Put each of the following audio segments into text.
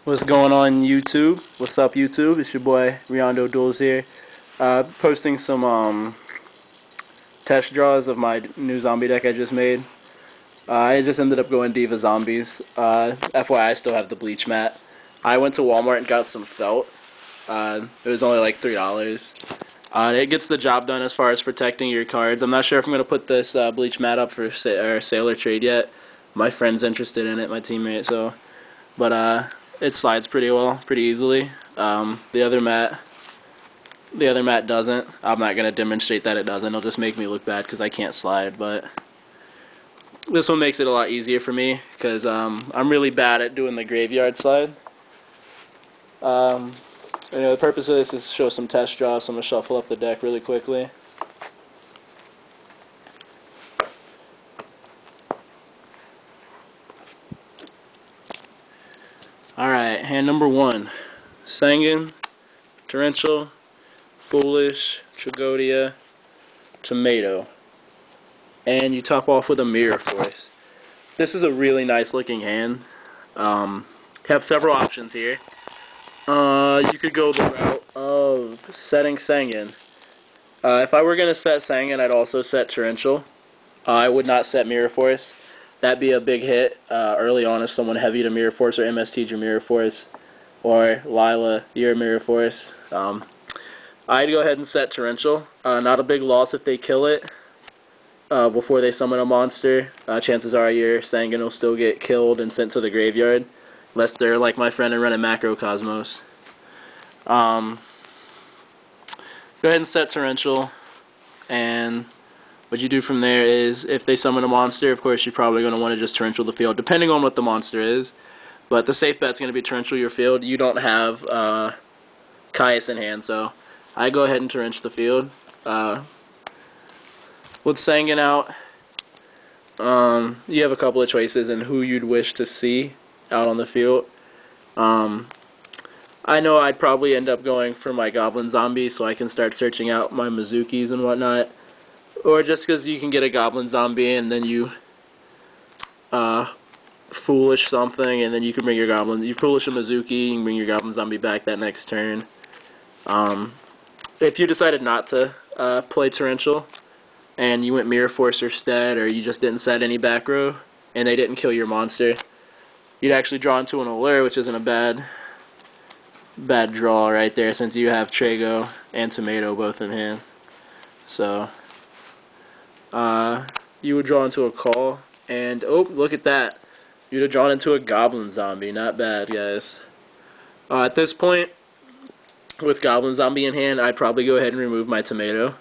What's going on YouTube? What's up YouTube? It's your boy Riondo Duels here. Posting some test draws of my new zombie deck I just made. I just ended up going Diva zombies. FYI, I still have the bleach mat. I went to Walmart and got some felt. It was only like $3. It gets the job done as far as protecting your cards. I'm not sure if I'm going to put this bleach mat up for sale or trade yet. My friend's interested in it, my teammate, so. But it slides pretty well, pretty easily. The other mat doesn't. I'm not gonna demonstrate that it doesn't. It'll just make me look bad because I can't slide. But this one makes it a lot easier for me because I'm really bad at doing the graveyard slide. The purpose of this is to show some test draws. So I'm gonna shuffle up the deck really quickly. Alright, hand number 1. Sanguine, Torrential, Foolish, Tragodia, Tomato. And you top off with a Mirror Force. This is a really nice looking hand. Have several options here. You could go the route of setting Sanguine. If I were going to set Sanguine, I'd also set Torrential. I would not set Mirror Force. That'd be a big hit early on if someone heavy to Mirror Force or MST'd your Mirror Force, or Lila, your Mirror Force. I'd go ahead and set Torrential. Not a big loss if they kill it before they summon a monster. Chances are your Sanguine will still get killed and sent to the graveyard, unless they're like my friend and run a Macrocosmos. Go ahead and set Torrential, and what you do from there is, if they summon a monster, of course you're probably going to want to just Torrential the field, depending on what the monster is. But the safe bet's going to be Torrential your field. You don't have Caius in hand, so I go ahead and Torrential the field. With Sanguine out, you have a couple of choices in who you'd wish to see out on the field. I know I'd probably end up going for my Goblin Zombie, so I can start searching out my Mizukis and whatnot. Or just because you can get a Goblin Zombie and then you Foolish something, and then you can bring your Goblin. You Foolish a Mizuki, you can bring your Goblin Zombie back that next turn. If you decided not to play Torrential, and you went Mirror Force instead, or you just didn't set any back row, and they didn't kill your monster, you'd actually draw into an Allure, which isn't a bad draw right there, since you have Trago and Tomato both in hand. So you would draw into a Call, and oh, look at that. You'd have drawn into a Goblin Zombie. Not bad, guys. At this point, with Goblin Zombie in hand, I'd probably go ahead and remove my Tomato.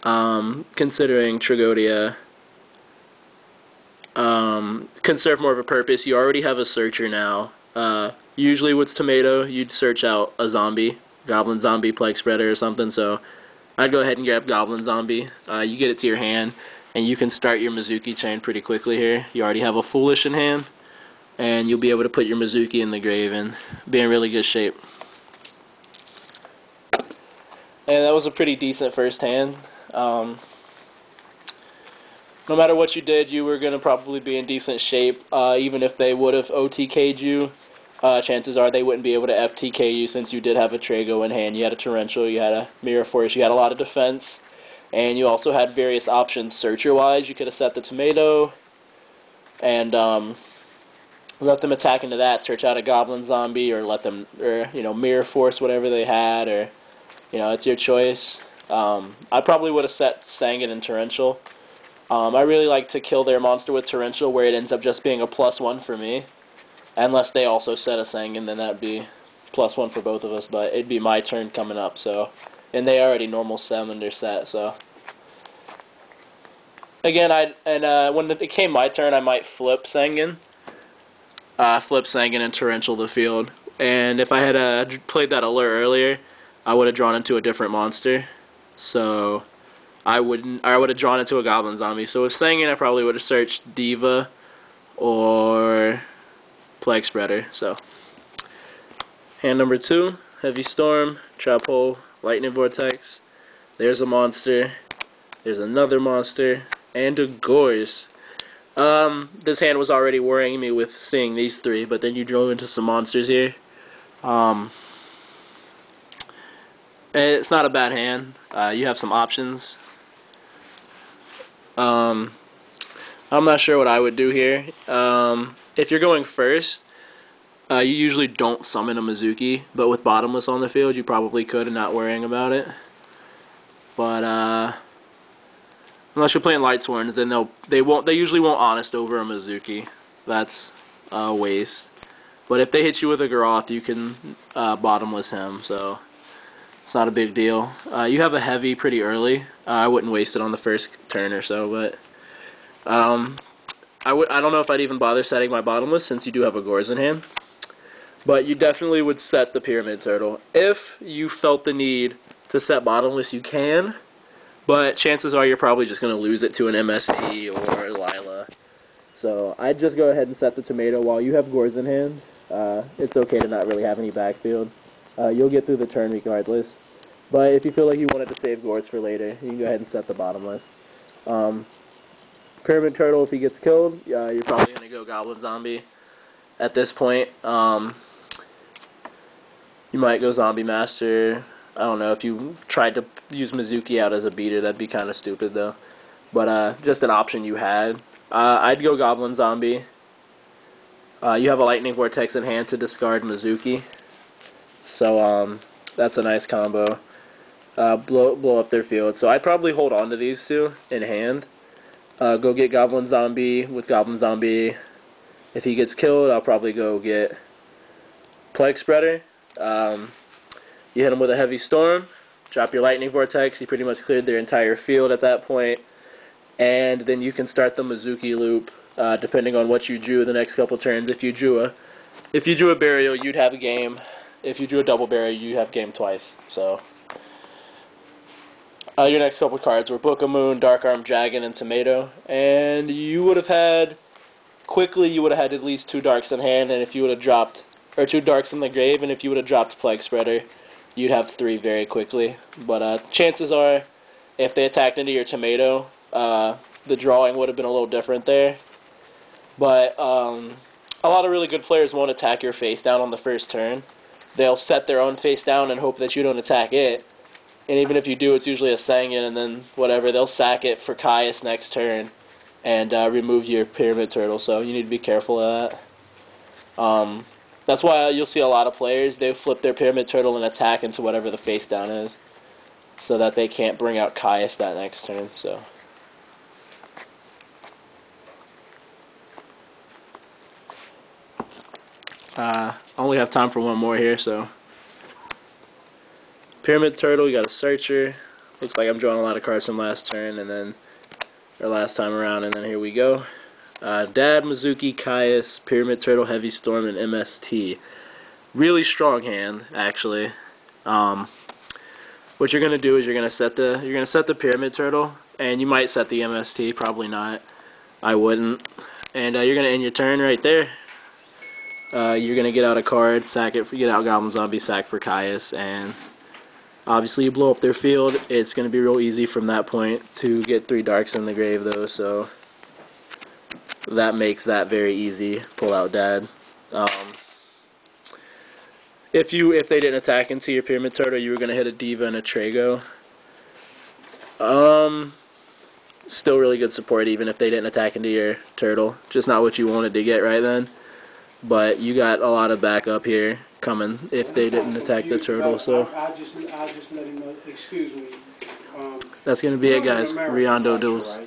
Considering Tragodia can serve more of a purpose. You already have a Searcher now. Usually with Tomato, you'd search out a zombie, Goblin Zombie, Plague Spreader, or something, so I'd go ahead and grab Goblin Zombie. You get it to your hand, and you can start your Mizuki chain pretty quickly here. You already have a Foolish in hand, and you'll be able to put your Mizuki in the grave and be in really good shape. And that was a pretty decent first hand. No matter what you did, you were going to probably be in decent shape. Even if they would have OTK'd you, chances are they wouldn't be able to FTK you, since you did have a Trago in hand. You had a Torrential, you had a Mirror Force, you had a lot of defense, and you also had various options searcher-wise. You could have set the Tomato and let them attack into that, search out a Goblin Zombie, or let them, Mirror Force whatever they had, or, it's your choice. I probably would have set Sanguine and Torrential. I really like to kill their monster with Torrential, where it ends up just being a +1 for me. Unless they also set a Sanguine, then that'd be +1 for both of us, but it'd be my turn coming up, so. And they already normal summoned their set, so. Again, when it came my turn, I might flip Sanguine. Flip Sanguine and Torrential the field. And if I had played that Allure earlier, I would have drawn into a different monster. So I would have drawn into a Goblin Zombie. So with Sanguine, I probably would have searched Diva or Plague Spreader. So hand number 2, Heavy Storm, Trap Hole, Lightning Vortex. There's a monster. There's another monster, and a Gorse. This hand was already worrying me with seeing these three, but then you drove into some monsters here. It's not a bad hand. You have some options. I'm not sure what I would do here. If you're going first, you usually don't summon a Mizuki, but with Bottomless on the field, you probably could and not worrying about it. But unless you're playing Light Sworns, then they usually won't Honest over a Mizuki. That's a waste. But if they hit you with a Garoth, you can Bottomless him, so it's not a big deal. You have a Heavy pretty early. I wouldn't waste it on the first turn or so, but I don't know if I'd even bother setting my Bottomless since you do have a Gors in hand. But you definitely would set the Pyramid Turtle. If you felt the need to set Bottomless, you can. But chances are you're probably just going to lose it to an MST or Lila. So I'd just go ahead and set the Tomato while you have Gors in hand. It's okay to not really have any backfield. You'll get through the turn regardless. But if you feel like you wanted to save Gors for later, you can go ahead and set the Bottomless. Pyramid Turtle, if he gets killed, you're probably going to go Goblin Zombie at this point. You might go Zombie Master. I don't know, if you tried to use Mizuki out as a beater, that'd be kind of stupid though. But just an option you had. I'd go Goblin Zombie. You have a Lightning Vortex in hand to discard Mizuki. So that's a nice combo. Blow up their field. So I'd probably hold on to these two in hand. Go get Goblin Zombie with Goblin Zombie. If he gets killed, I'll probably go get Plague Spreader. You hit him with a Heavy Storm, drop your Lightning Vortex, you pretty much cleared their entire field at that point, and then you can start the Mizuki loop, depending on what you drew the next couple turns. If you drew a Burial, you'd have a game. If you drew a double Burial, you'd have game twice. So your next couple cards were Book of Moon, Dark Arm Dragon, and Tomato, and you would have had, quickly you would have had at least 2 Darks in hand, and if you would have dropped, or 2 Darks in the grave, and if you would have dropped Plague Spreader, you'd have 3 very quickly. But chances are, if they attacked into your Tomato, the drawing would have been a little different there. But a lot of really good players won't attack your face down on the first turn. They'll set their own face down and hope that you don't attack it. And even if you do, it's usually a Sangan, and then whatever, they'll sack it for Caius next turn and remove your Pyramid Turtle. So you need to be careful of that. That's why you'll see a lot of players, they flip their Pyramid Turtle and attack into whatever the face down is, so that they can't bring out Caius that next turn. So I only have time for one more here, so Pyramid Turtle, you got a Searcher. Looks like I'm drawing a lot of cards from last turn, and then, or last time around, and then here we go. Dad, Mizuki, Caius, Pyramid Turtle, Heavy Storm, and MST. Really strong hand, actually. What you're gonna do is you're gonna set the Pyramid Turtle, and you might set the MST. Probably not. I wouldn't. And you're gonna end your turn right there. You're gonna get out a card, sack it, get out Goblin Zombie, sack for Caius, and obviously you blow up their field. It's gonna be real easy from that point to get 3 Darks in the grave, though. So that makes that very easy. Pull out Dad. If they didn't attack into your Pyramid Turtle, you were gonna hit a Diva and a Trago. Still really good support even if they didn't attack into your turtle. Just not what you wanted to get right then. But you got a lot of backup here coming if they didn't attack the turtle. So I just let him know. Excuse me. That's gonna be it, guys. Riondo duels.